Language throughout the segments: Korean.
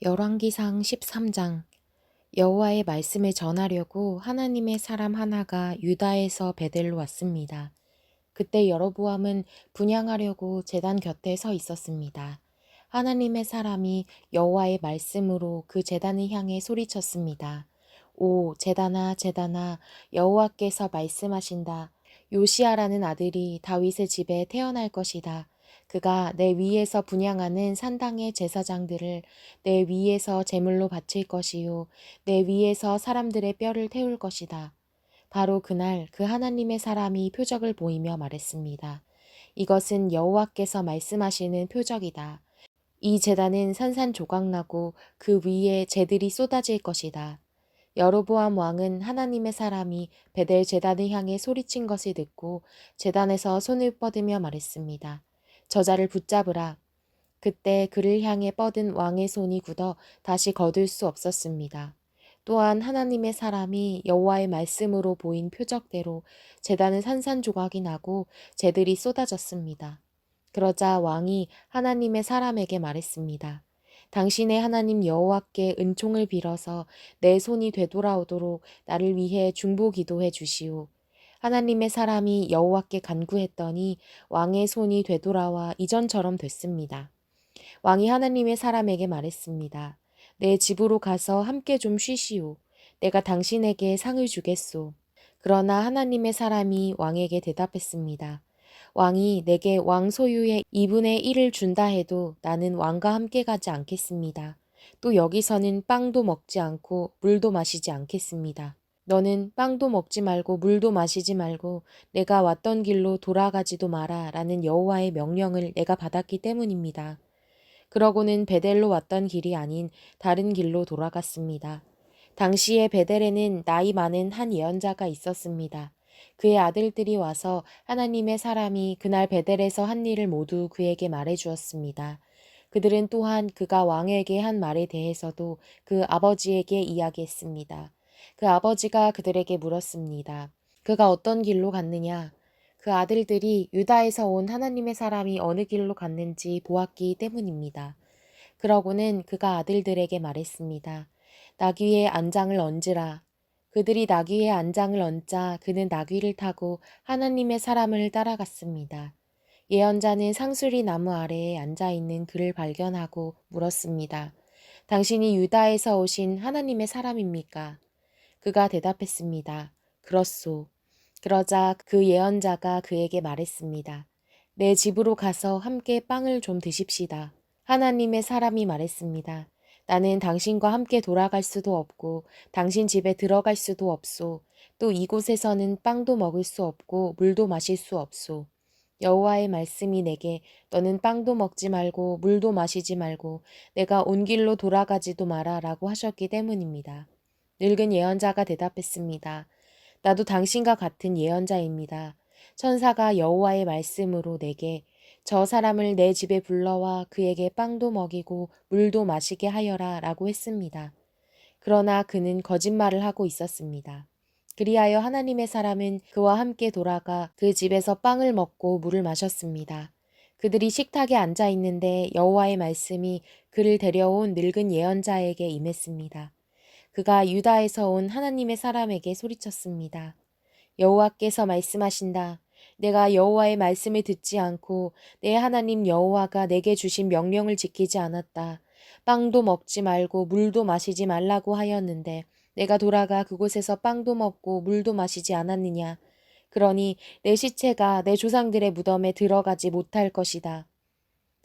열왕기상 13장. 여호와의 말씀을 전하려고 하나님의 사람 하나가 유다에서 베델로 왔습니다. 그때 여로보암은 분향하려고 제단 곁에 서 있었습니다. 하나님의 사람이 여호와의 말씀으로 그 제단을 향해 소리쳤습니다. 오, 제단아, 제단아, 여호와께서 말씀하신다. 요시아라는 아들이 다윗의 집에 태어날 것이다. 그가 내 위에서 분향하는 산당의 제사장들을 내 위에서 제물로 바칠 것이요 내 위에서 사람들의 뼈를 태울 것이다. 바로 그날 그 하나님의 사람이 표적을 보이며 말했습니다. 이것은 여호와께서 말씀하시는 표적이다. 이 제단은 산산조각나고 그 위에 재들이 쏟아질 것이다. 여로보암 왕은 하나님의 사람이 베델 제단을 향해 소리친 것을 듣고 제단에서 손을 뻗으며 말했습니다. 저자를 붙잡으라. 그때 그를 향해 뻗은 왕의 손이 굳어 다시 거둘 수 없었습니다. 또한 하나님의 사람이 여호와의 말씀으로 보인 표적대로 제단은 산산조각이 나고 재들이 쏟아졌습니다. 그러자 왕이 하나님의 사람에게 말했습니다. 당신의 하나님 여호와께 은총을 빌어서 내 손이 되돌아오도록 나를 위해 중보 기도해 주시오. 하나님의 사람이 여호와께 간구했더니 왕의 손이 되돌아와 이전처럼 됐습니다. 왕이 하나님의 사람에게 말했습니다. 내 집으로 가서 함께 좀 쉬시오. 내가 당신에게 상을 주겠소. 그러나 하나님의 사람이 왕에게 대답했습니다. 왕이 내게 왕 소유의 2분의 1을 준다 해도 나는 왕과 함께 가지 않겠습니다. 또 여기서는 빵도 먹지 않고 물도 마시지 않겠습니다. 너는 빵도 먹지 말고 물도 마시지 말고 내가 왔던 길로 돌아가지도 마라 라는 여호와의 명령을 내가 받았기 때문입니다. 그러고는 베델로 왔던 길이 아닌 다른 길로 돌아갔습니다. 당시에 베델에는 나이 많은 한 예언자가 있었습니다. 그의 아들들이 와서 하나님의 사람이 그날 베델에서 한 일을 모두 그에게 말해 주었습니다. 그들은 또한 그가 왕에게 한 말에 대해서도 그 아버지에게 이야기했습니다. 그 아버지가 그들에게 물었습니다. 그가 어떤 길로 갔느냐? 그 아들들이 유다에서 온 하나님의 사람이 어느 길로 갔는지 보았기 때문입니다. 그러고는 그가 아들들에게 말했습니다. 나귀의 안장을 얹으라. 그들이 나귀의 안장을 얹자 그는 나귀를 타고 하나님의 사람을 따라갔습니다. 예언자는 상수리 나무 아래에 앉아있는 그를 발견하고 물었습니다. 당신이 유다에서 오신 하나님의 사람입니까? 그가 대답했습니다. 그렇소. 그러자 그 예언자가 그에게 말했습니다. 내 집으로 가서 함께 빵을 좀 드십시다. 하나님의 사람이 말했습니다. 나는 당신과 함께 돌아갈 수도 없고 당신 집에 들어갈 수도 없소. 또 이곳에서는 빵도 먹을 수 없고 물도 마실 수 없소. 여호와의 말씀이 내게 너는 빵도 먹지 말고 물도 마시지 말고 내가 온 길로 돌아가지도 마라 라고 하셨기 때문입니다. 늙은 예언자가 대답했습니다. 나도 당신과 같은 예언자입니다. 천사가 여호와의 말씀으로 내게 저 사람을 내 집에 불러와 그에게 빵도 먹이고 물도 마시게 하여라 라고 했습니다. 그러나 그는 거짓말을 하고 있었습니다. 그리하여 하나님의 사람은 그와 함께 돌아가 그 집에서 빵을 먹고 물을 마셨습니다. 그들이 식탁에 앉아 있는데 여호와의 말씀이 그를 데려온 늙은 예언자에게 임했습니다. 그가 유다에서 온 하나님의 사람에게 소리쳤습니다. 여호와께서 말씀하신다. 내가 여호와의 말씀을 듣지 않고 내 하나님 여호와가 내게 주신 명령을 지키지 않았다. 빵도 먹지 말고 물도 마시지 말라고 하였는데 내가 돌아가 그곳에서 빵도 먹고 물도 마시지 않았느냐. 그러니 내 시체가 내 조상들의 무덤에 들어가지 못할 것이다.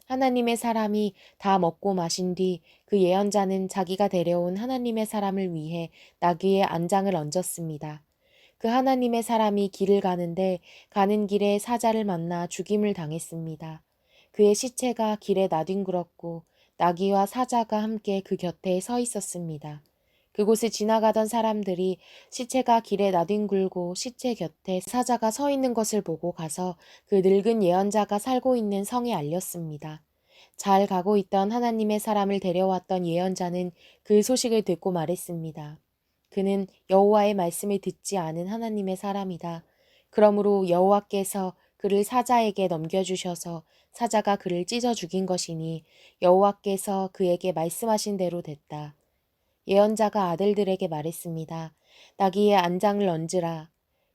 하나님의 사람이 다 먹고 마신 뒤 그 예언자는 자기가 데려온 하나님의 사람을 위해 나귀의 안장을 얹었습니다. 그 하나님의 사람이 길을 가는데 가는 길에 사자를 만나 죽임을 당했습니다. 그의 시체가 길에 나뒹굴었고 나귀와 사자가 함께 그 곁에 서 있었습니다. 그곳을 지나가던 사람들이 시체가 길에 나뒹굴고 시체 곁에 사자가 서 있는 것을 보고 가서 그 늙은 예언자가 살고 있는 성에 알렸습니다. 잘 가고 있던 하나님의 사람을 데려왔던 예언자는 그 소식을 듣고 말했습니다. 그는 여호와의 말씀을 듣지 않은 하나님의 사람이다. 그러므로 여호와께서 그를 사자에게 넘겨주셔서 사자가 그를 찢어 죽인 것이니 여호와께서 그에게 말씀하신 대로 됐다. 예언자가 아들들에게 말했습니다. 나귀의 안장을 얹으라.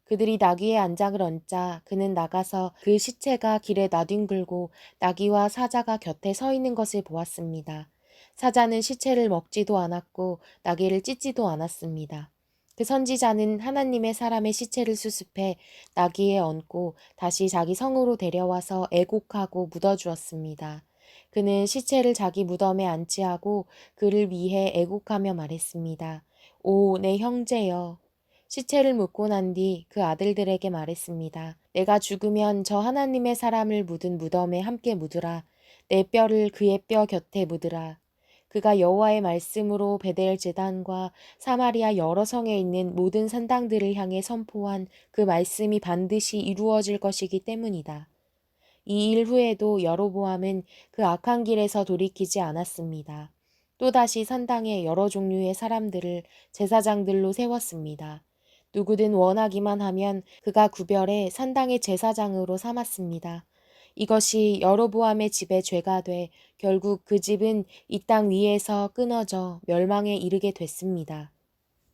그들이 나귀의 안장을 얹자 그는 나가서 그 시체가 길에 나뒹굴고 나귀와 사자가 곁에 서 있는 것을 보았습니다. 사자는 시체를 먹지도 않았고 나귀를 찢지도 않았습니다. 그 선지자는 하나님의 사람의 시체를 수습해 나귀에 얹고 다시 자기 성으로 데려와서 애곡하고 묻어주었습니다. 그는 시체를 자기 무덤에 안치하고 그를 위해 애곡하며 말했습니다. 오, 내 형제여. 시체를 묻고 난 뒤 그 아들들에게 말했습니다. 내가 죽으면 저 하나님의 사람을 묻은 무덤에 함께 묻으라. 내 뼈를 그의 뼈 곁에 묻으라. 그가 여호와의 말씀으로 베델 제단과 사마리아 여러 성에 있는 모든 산당들을 향해 선포한 그 말씀이 반드시 이루어질 것이기 때문이다. 이 일 후에도 여로보암은 그 악한 길에서 돌이키지 않았습니다. 또다시 산당에 여러 종류의 사람들을 제사장들로 세웠습니다. 누구든 원하기만 하면 그가 구별해 산당의 제사장으로 삼았습니다. 이것이 여로보암의 집의 죄가 돼 결국 그 집은 이 땅 위에서 끊어져 멸망에 이르게 됐습니다.